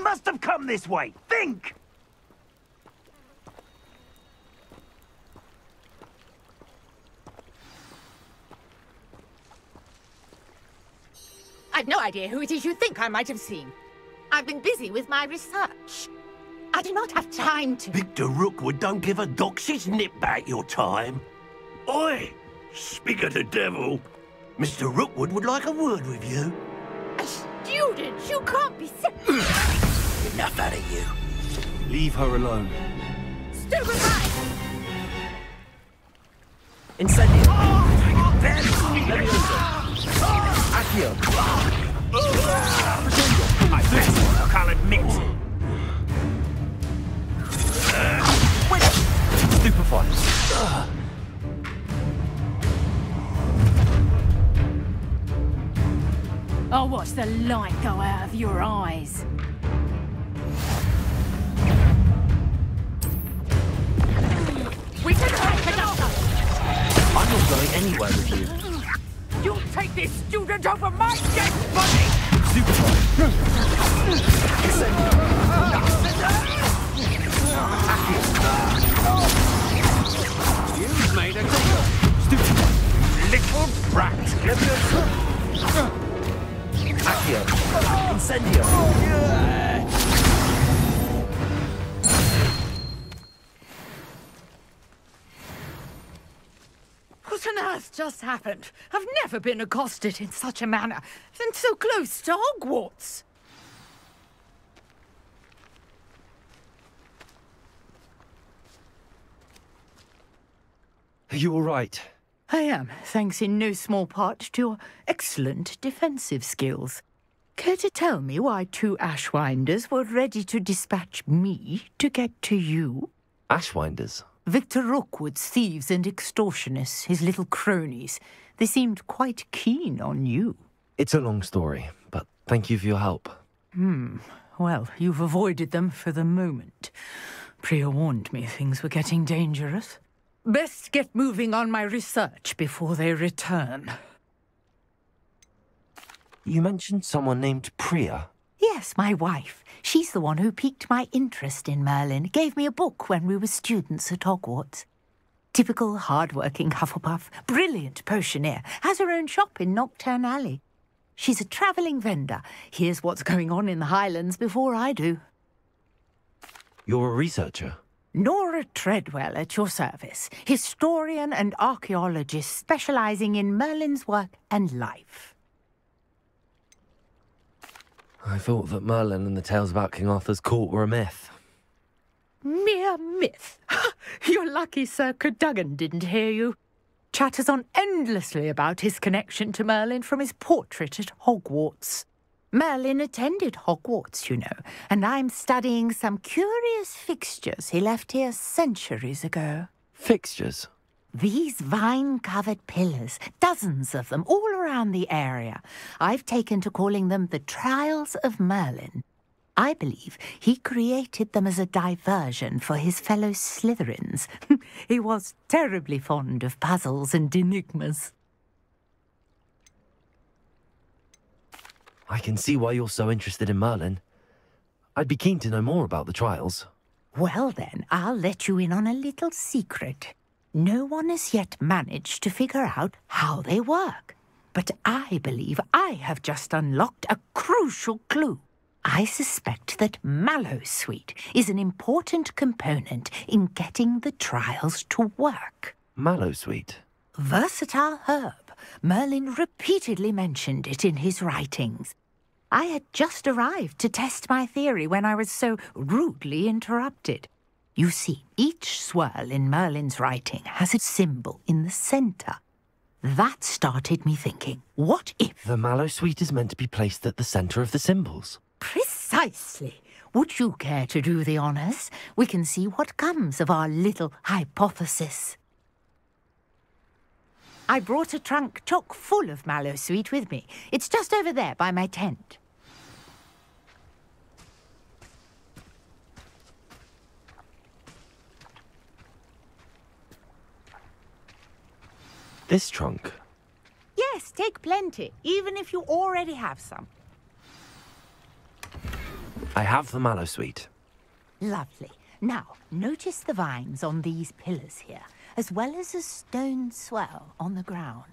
must have come this way. Think! I've no idea who it is you think I might have seen. I've been busy with my research. I do not have time to... Victor Rookwood don't give a doxy's nip back your time. Oi! Speak of the devil. Mr. Rookwood would like a word with you. A student? You can't be sick. Enough out of you. Leave her alone. Stupefy! Incendio. Accio. I can't admit it. Stupefy. I'll watch the light go out of your eyes. We can help it up. I'm not going anywhere with you. You take this student over my dead body! Stupefy. You've made a Stupefy. little brat. Accio. Incendio. What on earth just happened? I've never been accosted in such a manner, and so close to Hogwarts. Are you all right? I am, thanks in no small part to your excellent defensive skills. Care to tell me why two Ashwinders were ready to dispatch me to get to you? Ashwinders? Victor Rookwood's thieves and extortionists, his little cronies. They seemed quite keen on you. It's a long story, but thank you for your help. Well, you've avoided them for the moment. Priya warned me things were getting dangerous. Best get moving on my research before they return. You mentioned someone named Priya. Yes, my wife. She's the one who piqued my interest in Merlin. Gave me a book when we were students at Hogwarts. Typical hard-working Hufflepuff, brilliant potioneer, has her own shop in Knockturn Alley. She's a travelling vendor. Hears what's going on in the Highlands before I do. You're a researcher? Nora Treadwell at your service, historian and archaeologist specialising in Merlin's work and life. I thought that Merlin and the tales about King Arthur's court were a myth. Mere myth. You're lucky Sir Cadogan didn't hear you. Chatters on endlessly about his connection to Merlin from his portrait at Hogwarts. Merlin attended Hogwarts, you know, and I'm studying some curious fixtures he left here centuries ago. Fixtures? These vine-covered pillars, dozens of them, all around the area. I've taken to calling them the Trials of Merlin. I believe he created them as a diversion for his fellow Slytherins. He was terribly fond of puzzles and enigmas. I can see why you're so interested in Merlin. I'd be keen to know more about the trials. Well then, I'll let you in on a little secret. No one has yet managed to figure out how they work. But I believe I have just unlocked a crucial clue. I suspect that Mallowsweet is an important component in getting the trials to work. Mallowsweet? Versatile herb. Merlin repeatedly mentioned it in his writings. I had just arrived to test my theory when I was so rudely interrupted. You see, each swirl in Merlin's writing has a symbol in the centre. That started me thinking, what if... The Mallowsweet is meant to be placed at the centre of the symbols. Precisely. Would you care to do the honours? We can see what comes of our little hypothesis. I brought a trunk chock full of Mallowsweet with me. It's just over there by my tent. This trunk? Yes, take plenty, even if you already have some. I have the mallow sweet. Lovely. Now, notice the vines on these pillars here, as well as a stone swell on the ground.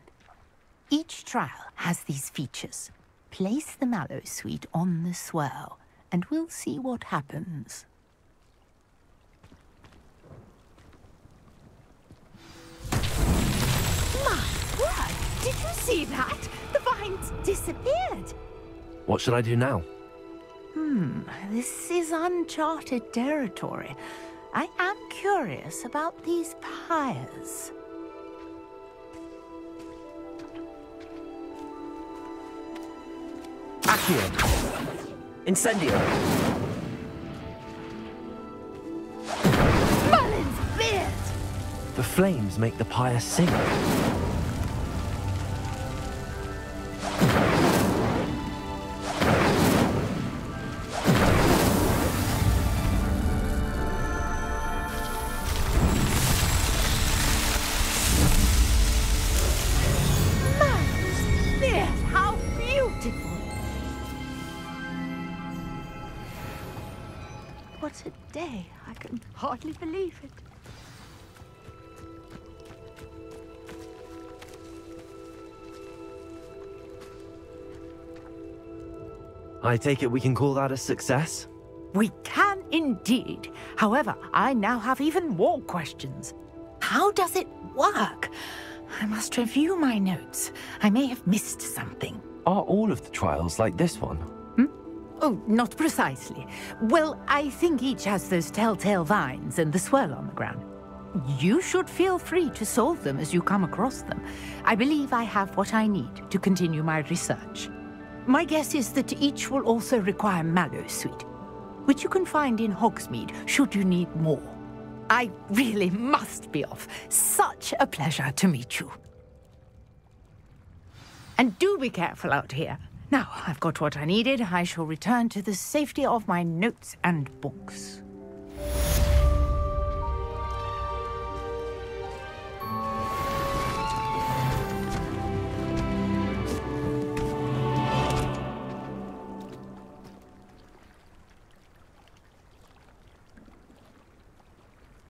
Each trial has these features. Place the mallow sweet on the swell, and we'll see what happens. My word! Did you see that? The vines disappeared. What should I do now? This is uncharted territory. I am curious about these pyres. Accio. Incendio. Merlin's beard! The flames make the pyre sing. Merlin's beard! How beautiful! What a day. I can hardly believe it. I take it we can call that a success? We can indeed. However, I now have even more questions. How does it work? I must review my notes. I may have missed something. Are all of the trials like this one? Oh, not precisely. Well, I think each has those telltale vines and the swirl on the ground. You should feel free to solve them as you come across them. I believe I have what I need to continue my research. My guess is that each will also require mallow sweet, which you can find in Hogsmeade should you need more. I really must be off. Such a pleasure to meet you. And do be careful out here. Now, I've got what I needed. I shall return to the safety of my notes and books.